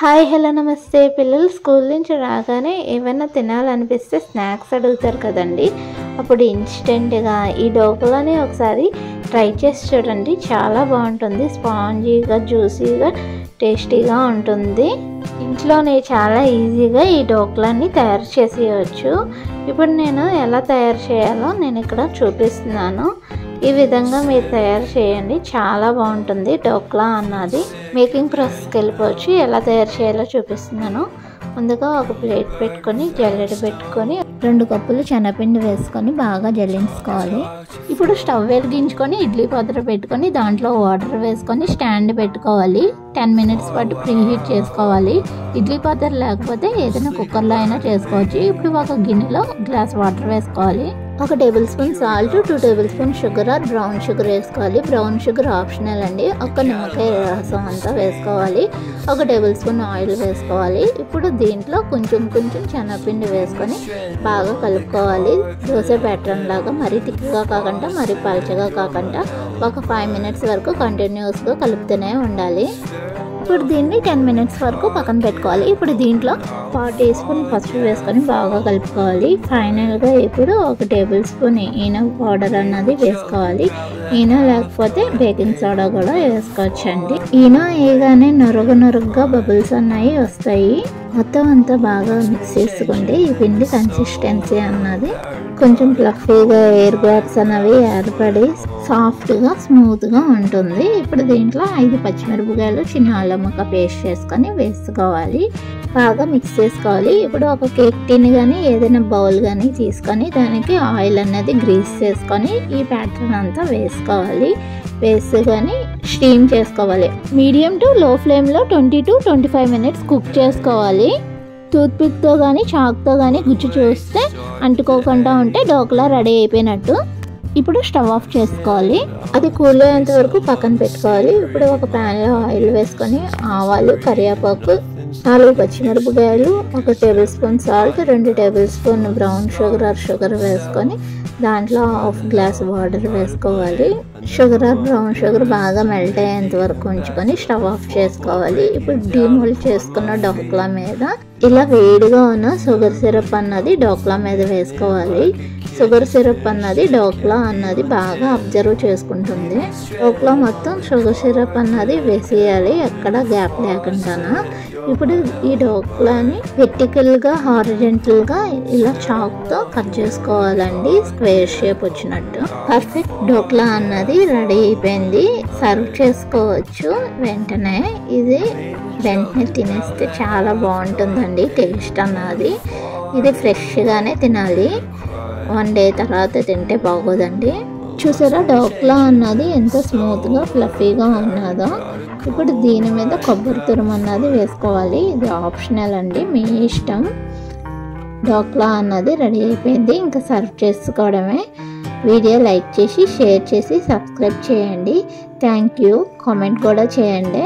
Hi hello నమస్తే. పిల్లలు school నుంచి రాగానే ఏమైనా తినాలనిపిస్తే స్నాక్స్ అడుగుతారు కదండి. అప్పుడు ఇన్స్టెంట్గా ఈ డోక్లాని ఒకసారి ట్రై చేసి చూడండి. చాలా బాగుంటుంది. స్పాంజీగా జ్యూసీగా టేస్టీగా ఉంటుంది. ఇంట్లోనే చాలా ఈజీగా ఈ డోక్లాని తయారు చేసేయచ్చు. ఇప్పుడు నేను ఎలా తయారు చేయాలో నేను ఇక్కడ చూపిస్తున్నాను. ఈ విధంగా మీరు తయారు చేయండి. చాలా బాగుంటుంది డోక్లా అన్నది. మేకింగ్ ప్రాసెస్కి వెళ్ళిపోవచ్చు. ఎలా తయారు చేయాలో చూపిస్తున్నాను. ముందుగా ఒక ప్లేట్ పెట్టుకొని జల్లెడ పెట్టుకొని 2 కప్పులు శనగపిండి వేసుకొని బాగా జల్లించుకోవాలి. ఇప్పుడు స్టవ్ వెలిగించుకొని ఇడ్లీ పాత్ర పెట్టుకొని దాంట్లో వాటర్ వేసుకొని స్టాండ్ పెట్టుకోవాలి. 10 మినిట్స్ పాటు ప్రీహీట్ చేసుకోవాలి. ఇడ్లీ పాత్ర లేకపోతే ఏదైనా కుక్కర్లో అయినా చేసుకోవచ్చు. ఇప్పుడు ఒక గిన్నెలో గ్లాస్ వాటర్ వేసుకోవాలి. 1 tablespoon salt, 2 tablespoon sugar or brown sugar వేసుకోవాలి. బ్రౌన్ షుగర్ ఆప్షనల్ అండి. 1 నిమ్మకాయ రసం అంతా వేసుకోవాలి. 1 టేబుల్ స్పూన్ ఆయిల్ వేసుకోవాలి. ఇప్పుడు దీంట్లో కొంచెం శనగపిండి వేసుకొని బాగా కలుపుకోవాలి. దోశ ప్యాటర్న్ లాగా మరీ థిక్గా కాకుండా మరీ పల్చగా కాకుండా ఒక 5 మినిట్స్ వరకు కంటిన్యూస్గా కలుపుతూనే ఉండాలి. ఇప్పుడు దీన్ని 10 మినిట్స్ వరకు పక్కన పెట్టుకోవాలి. ఇప్పుడు దీంట్లో 1 టీ స్పూన్ పసుపు వేసుకొని బాగా కలుపుకోవాలి. ఫైనల్గా ఇప్పుడు 1 టేబుల్ స్పూన్ ఈనో పౌడర్ అన్నది వేసుకోవాలి. ఈనో లేకపోతే బేకింగ్ సోడా కూడా వేసుకోవచ్చండి. ఈనో వేయగానే నొరగగా బబుల్స్ అన్నవి వస్తాయి. మొత్తం అంతా బాగా మిక్స్ చేసుకుంటే ఈ పిండి కన్సిస్టెన్సీ అన్నది కొంచెం ఫ్లఫీగా ఎయిర్ గ్యాప్స్ అనేవి ఏర్పడి సాఫ్ట్గా స్మూత్గా ఉంటుంది. ఇప్పుడు దీంట్లో 5 పచ్చిమిరపకాయలు చిన్న అల్లం ముక్క పేస్ట్ చేసుకొని వేసుకోవాలి. బాగా మిక్స్ చేసుకోవాలి. ఇప్పుడు ఒక కేక్ టిన్ కానీ ఏదైనా బౌల్ కానీ తీసుకొని దానికి ఆయిల్ అనేది గ్రీస్ చేసుకొని ఈ ప్యాటర్న్ అంతా వేసుకోవాలి. వేసుకొని స్టీమ్ చేసుకోవాలి. మీడియం టు లో ఫ్లేమ్లో 20 to 25 మినిట్స్ కుక్ చేసుకోవాలి. టూత్ పిక్తో కానీ చాక్తో కానీ గుచ్చి చూస్తే అంటుకోకుండా ఉంటే డోక్లా రెడీ అయిపోయినట్టు. ఇప్పుడు స్టవ్ ఆఫ్ చేసుకోవాలి. అది కూల్ అయ్యేంత వరకు పక్కన పెట్టుకోవాలి. ఇప్పుడు ఒక ప్యాన్లో ఆయిల్ వేసుకొని ఆవాలు, కరివేపాకు, 4 పచ్చిమిరపకాయలు, 1 tablespoon salt, 2 table spoon brown sugar వేసుకొని దాంట్లో 1/2 గ్లాస్ వాటర్ వేసుకోవాలి. షుగర్ బ్రౌన్ షుగర్ బాగా మెల్ట్ అయ్యేంత వరకు ఉంచుకొని స్టవ్ ఆఫ్ చేసుకోవాలి. ఇప్పుడు డీమోల్డ్ చేసుకున్న డోక్లా మీద ఇలా వేడిగా ఉన్న షుగర్ సిరప్ అన్నది డోక్లా మీద వేసుకోవాలి. షుగర్ సిరప్ అన్నది డోక్లా అన్నది బాగా అబ్జర్వ్ చేసుకుంటుంది. డోక్లా మొత్తం షుగర్ సిరప్ అన్నది వేసేయాలి, ఎక్కడ గ్యాప్ లేకుండా. ఇప్పుడు ఈ డోక్లాని వెర్టికల్గా హారిజెంటల్గా ఇలా చాక్తో కట్ చేసుకోవాలండి, స్క్వేర్ షేప్ వచ్చినట్టు. పర్ఫెక్ట్ డోక్లా అన్నది రెడీ అయిపోయింది. సర్వ్ చేసుకోవచ్చు వెంటనే. ఇది వెంటనే తినేస్తే చాలా బాగుంటుందండి టేస్ట్ అన్నది. ఇది ఫ్రెష్గానే తినాలి. 1 డే తర్వాత తింటే బాగోదండి. చూసారా డోక్లా అన్నది ఎంత స్మూత్గా ఫ్లఫీగా ఉన్నదో. ఇప్పుడు దీని మీద కొబ్బరి తురుము అన్నది వేసుకోవాలి. ఇది ఆప్షనల్ అండి, మీ ఇష్టం. డోక్లా అన్నది రెడీ అయిపోయింది. ఇంకా సర్వ్ చేసుకోవడమే. వీడియో లైక్ చేసి షేర్ చేసి సబ్స్క్రైబ్ చేయండి. Thank you. కామెంట్ కూడా చేయండి.